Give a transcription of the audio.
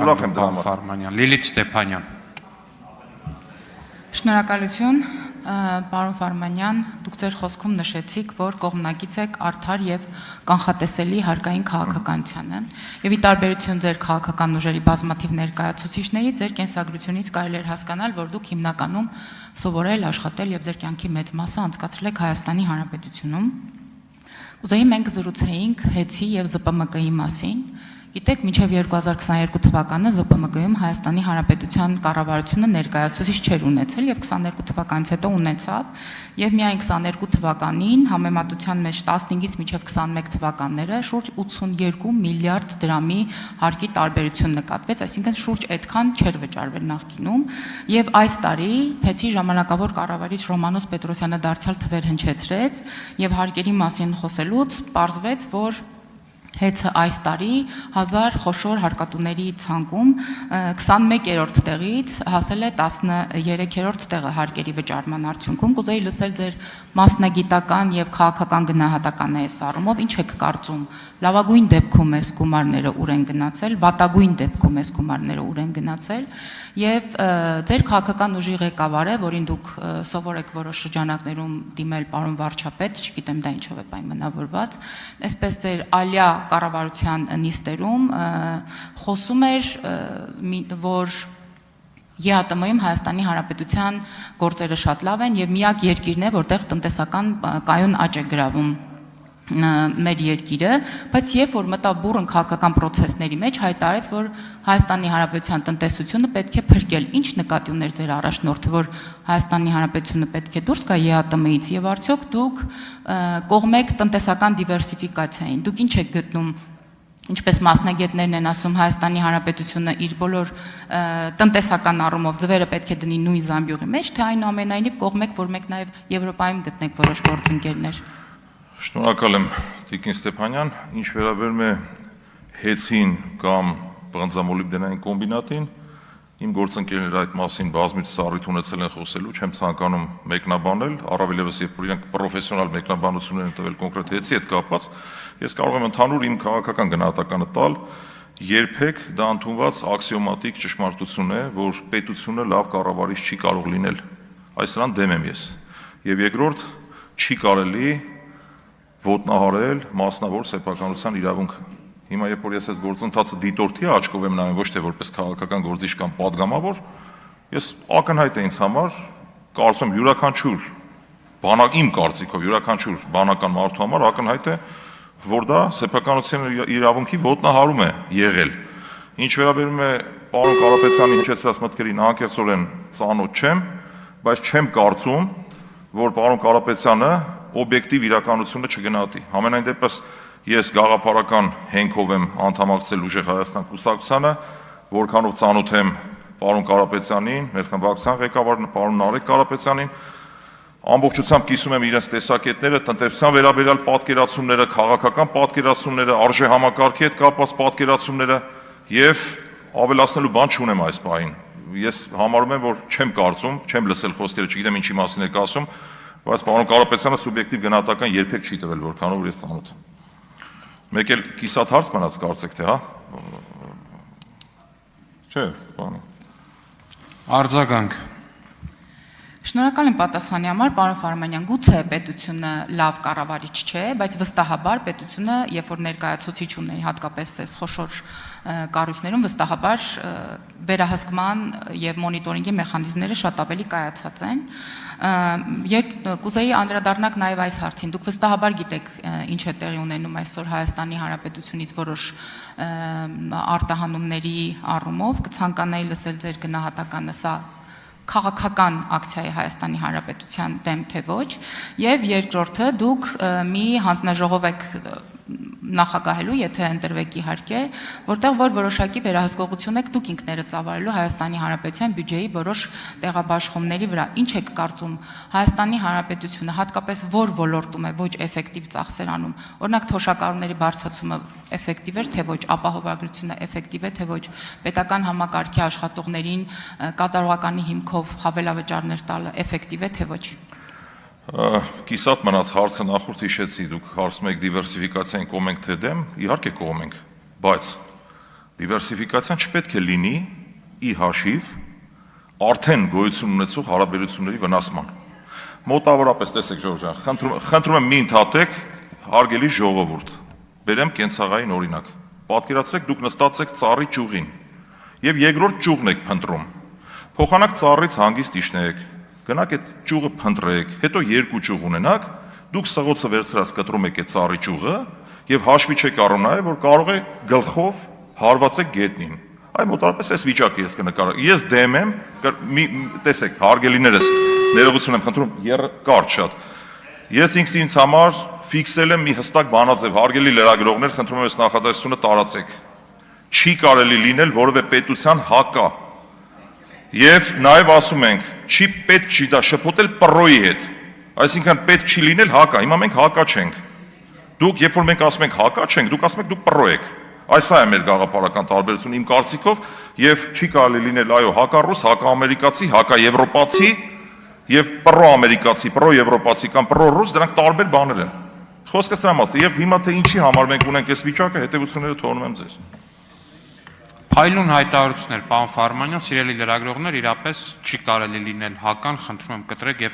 ուրախ եմ դրա համար։ Լիլիթ Ստեփանյան։ Շնորհակալություն, պարոն Ֆարմանյան, դուք ձեր խոսքում նշեցիք, որ կողմնակից եք արդար եւ կանխատեսելի հարկային քաղաքականությանը, եւ ի տարբերություն ձեր քաղաքական ուժերի բազմաթիվ ներկայացուցիչների, ձեր կենսագրությունից կարելի էր հասկանալ, որ դուք հիմնականում սովորել, աշխատել եւ ձեր կյանքի մեծ մասը անցկացրել եք Հայաստանի Հանրապետությունում։ Ուզեի մենք զրուցեինք ՀԵՑ-ի եւ ԶՊՄԿ-ի մասին։ Գիտեք, մինչև 2022 թվականը ԶՊՄԿ-ում Հայաստանի Հանրապետության կառավարությունը ներկայացուցիչ չէր ունեցել եւ 22 թվականից հետո ունեցավ եւ միայն 22 թվականին համեմատության մեջ 15-ից մինչև 21 թվականները շուրջ 82 միլիարդ դրամի հարկի տարբերություն նկատվեց, այսինքն շուրջ այդքան չէր վճարվել նախկինում եւ այս տարի ՀԵՑ-ի ժամանակավոր կառավարիչ Ռոմանոս Պետրոսյանը դարձյալ թվեր հնչեցրեց եւ հարկերի մասին խոսելուց պարզվեց, որ ՀԵՑ-ը այս տարի 1000 խոշոր հարկատուների ցանկում 21-րդ տեղից հասել է 13-րդ տեղը հարկերի վճարման արդյունքում։ Կուզեի լսել ձեր մասնագիտական եւ քաղաքական գնահատականը այս առումով, ինչ եք կարծում, լավագույն դեպքում էս գումարները ուր են գնացել, վատագույն դեպքում էս գումարները ուր են գնացել եւ ձեր քաղաքական ուժի ղեկավար է, որին դուք սովոր եք որոշ շրջանակներում դիմել պարոն վարչապետ, չգիտեմ դա ինչով է պայմանավորված, այսպես ձեր ալյա կառավարության նիստերում խոսում էր, որ ԵԱՏՄ-ում Հայաստանի Հանրապետության գործերը շատ լավ են եւ միակ երկիրն է, որտեղ տնտեսական կայուն աճ է գրավում մեր երկիրը, բայց երբ որ մտավ բուռն քաղաքական process-ների մեջ, հայտարարեց, որ Հայաստանի Հանրապետության տնտեսությունը պետք է փրկել։ Ինչ նկատի ուներ ձեր առաջնորդը, որ Հայաստանի Հանրապետությունը պետք է դուրս գա ԵԱՏՄ-ից եւ արդյոք դուք կողմեք տնտեսական դիվերսիֆիկացիային։ Դուք ինչ եք գտնում, ինչպես մասնագետներն են ասում, Հայաստանի Հանրապետությունը իր բոլոր տնտեսական առումով ձվերը պետք է դնի նույն զամբյուղի մեջ, թե այնուամենայնիվ կողմեք, որ մեկ նաեւ Եվրոպայում գտնեք որոշ գործընկերներ։ Շնորհակալ եմ Տիկին Ստեփանյան, ինչ վերաբերում է ՀԵՑ-ին կամ բրոնզամոլիբդենային կոմբինատին, իմ գործընկերները այդ մասին բազմիցս առիթ ունեցել են խոսելու, չեմ ցանկանում մեկնաբանել, առավել եւս երբ որ իրենք պրոֆեսիոնալ մեկնաբանություններ են տվել կոնկրետ ՀԵՑ-ի հետ կապված, ես կարող եմ ընդհանուր իմ քաղաքական գնահատականը տալ, երբեք դա ընդունված աքսիոմատիկ ճշմարտություն է, որ պետությունը լավ կառավարիչ չի կարող լինել։ Այս դրան դեմ եմ ես։ Եվ երկրորդ, չի կարելի ոտնահարել մասնավոր սեփականության իրավունքը։ Հիմա երբ որ ես այս գործընթացը դիտորդի աչքով եմ նայում, ոչ թե որպես քաղաքական գործիչ կամ падգամավոր, ես ակնհայտ է ինձ համար, կարծում եմ յուրաքանչյուր իմ կարծիքով յուրաքանչյուր բանական մարդու համար ակնհայտ է, որ դա սեփականության իրավունքի ոտնահարում է եղել։ Ինչ վերաբերում է պարոն Կարապետյանի հնչեցրած մտքերին, անկեղծորեն ծանոթ չեմ, բայց չեմ կարծում, որ պարոն Կարապետյանը օբյեկտիվ իրականությունը չգնահատի։ Համենայն դեպս ես գաղափարական հենքով եմ անդամակցել Ուժեղ Հայաստան կուսակցությանը, որքանով ծանոթ եմ պարոն Կարապետյանին, մեր խմբակցության ղեկավարին, պարոն Նարեկ Կարապետյանին, ամբողջությամբ կիսում եմ իրենց տեսակետները, տնտեսության վերաբերյալ պատկերացումները, քաղաքական պատկերացումները, արժե համակարգի հետ կապված պատկերացումները եւ ավելացնելու բան չունեմ այս պահին։ Ես համարում եմ, որ չեմ կարծում, չեմ լսել խոսքերը, չգիտեմ ինչի մասին եք ասում, բայց պարոն Կարապետյանը սուբյեկտիվ գնահատական երբեք չի տվել, որքանով ես ծանոթ եմ։ Մեկ էլ կիսատ հարց մնաց կարծեք թե, հա։ Չէ, բանը։ Արձագանք։ Շնորհակալ եմ պատասխանի համար, պարոն Ֆարմանյան, գուցե պետությունը լավ կառավարիչ չէ, բայց վստահաբար պետությունը, երբ որ ներկայացուցիչ ունի, հատկապես այս խոշոր կառույցներում, վստահաբար վերահսկման եւ մոնիտորինգի մեխանիզմները շատ ավելի կայացած են։ Կուզեի անդրադառնալ նաեւ այս հարցին։ Դուք վստահաբար գիտեք ինչ է տեղի ունենում այսօր Հայաստանի Հանրապետությունից որոշ արտահանումների առումով, կցանկանայի լսել ձեր գնահատականը, սա քաղաքական ակցիա է Հայաստանի Հանրապետության դեմ թե ոչ, եւ երկրորդը դուք մի հանձնաժողով եք նախագահելու, եթե ընտրվեք իհարկե, որտեղ որ որոշակի վերահսկողություն եք դուք ինքներդ ծավալելու Հայաստանի Հանրապետության բյուջեի որոշ տեղաբաշխումների վրա։ Ինչ եք կարծում, Հայաստանի Հանրապետությունը հատկապես որ ոլորտում է ոչ էֆեկտիվ ծախսեր անում, օրինակ թոշակառուների բարձրացումը էֆեկտիվ է թե ոչ, ապահովագրությունը էֆեկտիվ է թե ոչ, պետական համակարգի աշխատողներին կատարողականի հիմքով հավելավճարներ տալը էֆեկտիվ է թե ոչ։ Կիսատ մնաց հարցը նախորդ հիշեցի, դուք հարցում եք դիվերսիֆիկացիային կողմ ենք թե դեմ, իհարկե կողմ ենք, բայց Դիվերսիֆիկացիան չպետք է լինի ի հաշիվ արդեն գոյություն ունեցող հարաբերությունների վնասման։ Մոտավորապես տեսեք Ժորժ ջան, խնդրում եմ մի ընդհատեք, հարգելի ժողովուրդ։ Բերեմ կենցաղային օրինակ։ Պատկերացրեք դուք նստած եք ծառի ճյուղին եւ երկրորդ ճյուղն եք փնտրում։ Փոխանակ ծառից հանգիստ իջնեք, գնաք այդ ճյուղը փնտրեք, հետո երկու ճյուղ ունենաք, դուք սղոցը վերցրած կտրում եք այդ ծառի ճյուղը եւ հաշվի չեք առնում նաեւ, որ կարող է գլխով հարվածեք գետնին։ Այ մոտավորապես այս վիճակը ես կնկարեմ։ Ես դեմ եմ, տեսեք, հարգելիներս, ներողություն եմ խնդրում, կարճ շատ։ Ես ինքս համար ֆիքսել եմ մի հստակ բանաձև, հարգելի լրագրողներ, խնդրում եմ այս նախադասությունը տարածեք։ Չի կարելի լինել որևէ պետության հակա։ Եվ նաև ասում ենք, չի պետք չի դա շփոթել պռոյի հետ։ Այսինքն պետք չի լինել հակա, հիմա մենք հակա չենք։ Դուք երբ որ մենք ասում ենք հակա չենք, դուք ասում եք դուք պռո եք։ Այս է մեր գաղափարական տարբերությունը իմ կարծիքով, եւ չի կարելի լինել այո հակառուս, հակաամերիկացի, հակաեվրոպացի եւ պռո-ամերիկացի, պռո-եվրոպացի կամ պռո-ռուս, դրանք տարբեր բաներ են։ Խոսքը սրա մասին եւ հիմա թե ինչի համար մենք ունենք այս վիճակը, հետեւությունները թողնում եմ ձեզ։ Փայլուն հայտարարություններ, պարոն Ֆարմանյան, սիրելի լրագրողներ, իրապես չի կարելի լինել հական, խնդրում եմ կտրեք եւ